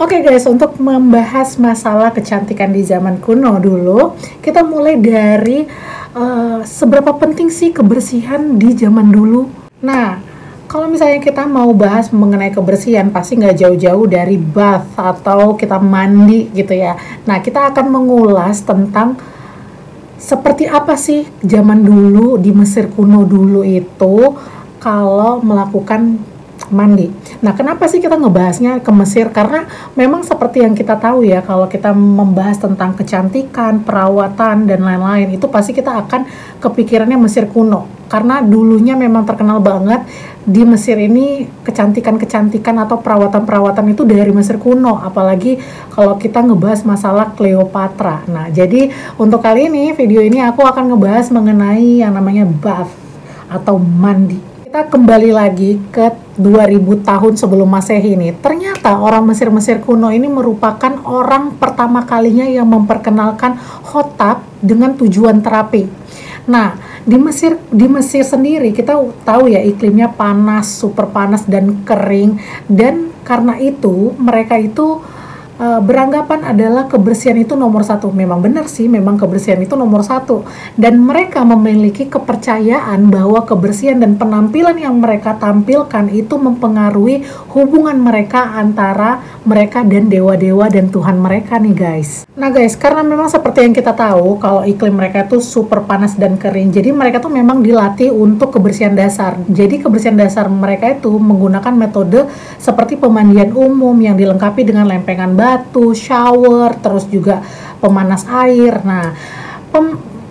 Oke guys, untuk membahas masalah kecantikan di zaman kuno dulu, kita mulai dari seberapa penting sih kebersihan di zaman dulu. Nah, kalau misalnya kita mau bahas mengenai kebersihan, pasti nggak jauh-jauh dari bath atau kita mandi gitu ya. Nah, kita akan mengulas tentang seperti apa sih zaman dulu di Mesir kuno dulu itu kalau melakukan mandi. Nah, kenapa sih kita ngebahasnya ke Mesir? Karena memang seperti yang kita tahu ya, kalau kita membahas tentang kecantikan, perawatan, dan lain-lain, itu pasti kita akan kepikirannya Mesir kuno. Karena dulunya memang terkenal banget di Mesir ini kecantikan-kecantikan atau perawatan-perawatan itu dari Mesir kuno. Apalagi kalau kita ngebahas masalah Cleopatra. Nah, jadi untuk kali ini, video ini aku akan ngebahas mengenai yang namanya bath atau mandi. Kita kembali lagi ke 2000 tahun sebelum Masehi ini. Ternyata orang Mesir kuno ini merupakan orang pertama kalinya yang memperkenalkan hot tub dengan tujuan terapi. Nah, di Mesir sendiri kita tahu ya iklimnya panas, super panas dan kering, dan karena itu mereka itu beranggapan adalah kebersihan itu nomor satu. Memang benar sih, memang kebersihan itu nomor satu. Dan mereka memiliki kepercayaan bahwa kebersihan dan penampilan yang mereka tampilkan itu mempengaruhi hubungan mereka antara mereka dan dewa-dewa dan Tuhan mereka nih guys. Nah guys, karena memang seperti yang kita tahu kalau iklim mereka itu super panas dan kering, jadi mereka tuh memang dilatih untuk kebersihan dasar. Jadi kebersihan dasar mereka itu menggunakan metode seperti pemandian umum yang dilengkapi dengan lempengan batu, shower, terus juga pemanas air. Nah,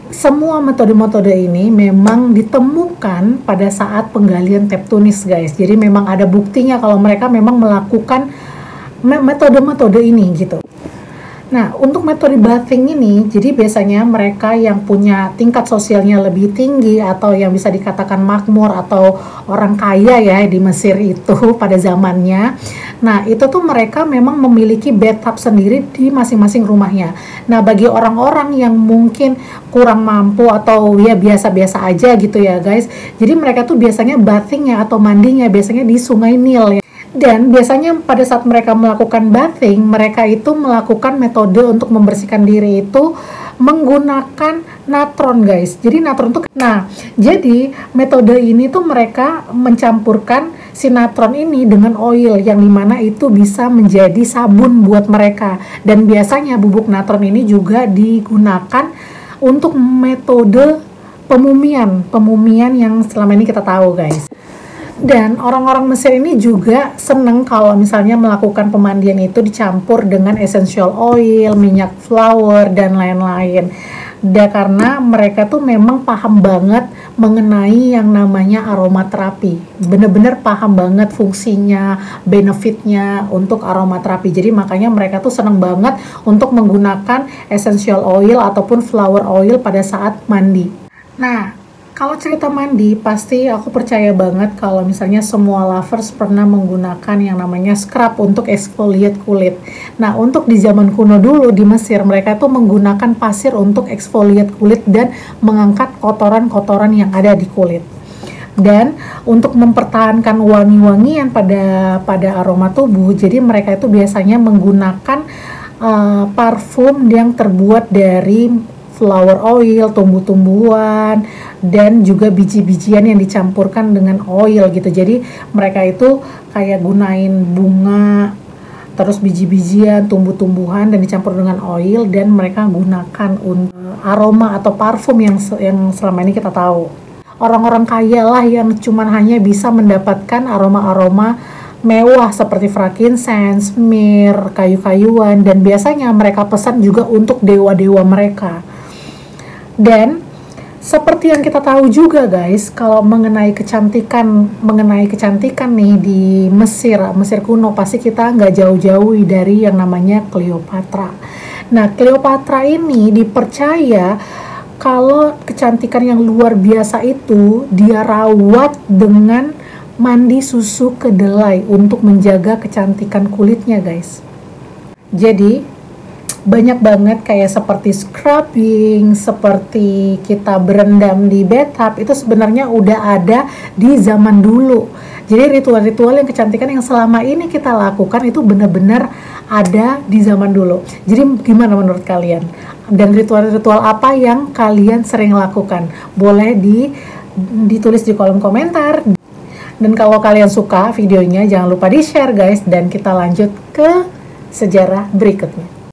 semua metode-metode ini memang ditemukan pada saat penggalian Teptunis guys. Jadi memang ada buktinya kalau mereka memang melakukan metode-metode ini gitu. Nah, untuk metode bathing ini, jadi biasanya mereka yang punya tingkat sosialnya lebih tinggi atau yang bisa dikatakan makmur atau orang kaya ya di Mesir itu pada zamannya. Nah, itu tuh mereka memang memiliki bathtub sendiri di masing-masing rumahnya. Nah, bagi orang-orang yang mungkin kurang mampu atau ya biasa-biasa aja gitu ya guys. Jadi mereka tuh biasanya bathingnya atau mandinya biasanya di Sungai Nil ya. Dan biasanya pada saat mereka melakukan bathing, mereka itu melakukan metode untuk membersihkan diri itu menggunakan natron guys. Jadi natron tuh, nah jadi metode ini tuh mereka mencampurkan si natron ini dengan oil yang dimana itu bisa menjadi sabun buat mereka. Dan biasanya bubuk natron ini juga digunakan untuk metode pemumian yang selama ini kita tahu guys. Dan orang-orang Mesir ini juga seneng kalau misalnya melakukan pemandian itu dicampur dengan essential oil, minyak flower, dan lain-lain. Karena mereka tuh memang paham banget mengenai yang namanya aromaterapi. Bener-bener paham banget fungsinya, benefitnya untuk aromaterapi. Jadi makanya mereka tuh seneng banget untuk menggunakan essential oil ataupun flower oil pada saat mandi. Nah, kalau cerita mandi, pasti aku percaya banget kalau misalnya semua lovers pernah menggunakan yang namanya scrub untuk exfoliate kulit. Nah, untuk di zaman kuno dulu di Mesir, mereka tuh menggunakan pasir untuk exfoliate kulit dan mengangkat kotoran-kotoran yang ada di kulit. Dan untuk mempertahankan wangi-wangian pada aroma tubuh, jadi mereka itu biasanya menggunakan parfum yang terbuat dari flower oil, tumbuh-tumbuhan, dan juga biji-bijian yang dicampurkan dengan oil gitu. Jadi mereka itu kayak gunain bunga, terus biji-bijian, tumbuh-tumbuhan, dan dicampur dengan oil, dan mereka gunakan untuk aroma atau parfum yang selama ini kita tahu. Orang-orang kaya lah yang cuman hanya bisa mendapatkan aroma-aroma mewah seperti frankincense, myrrh, kayu-kayuan, dan biasanya mereka pesan juga untuk dewa-dewa mereka. Dan seperti yang kita tahu juga guys, kalau mengenai kecantikan nih di Mesir kuno, pasti kita nggak jauh-jauh dari yang namanya Cleopatra. Nah, Cleopatra ini dipercaya kalau kecantikan yang luar biasa itu dia rawat dengan mandi susu kedelai untuk menjaga kecantikan kulitnya guys. Jadi banyak banget kayak seperti scrubbing, seperti kita berendam di bathtub, itu sebenarnya udah ada di zaman dulu. Jadi ritual-ritual yang kecantikan yang selama ini kita lakukan itu benar-benar ada di zaman dulu. Jadi gimana menurut kalian? Dan ritual-ritual apa yang kalian sering lakukan? Boleh ditulis di kolom komentar. Dan kalau kalian suka videonya, jangan lupa di-share guys, dan kita lanjut ke sejarah berikutnya.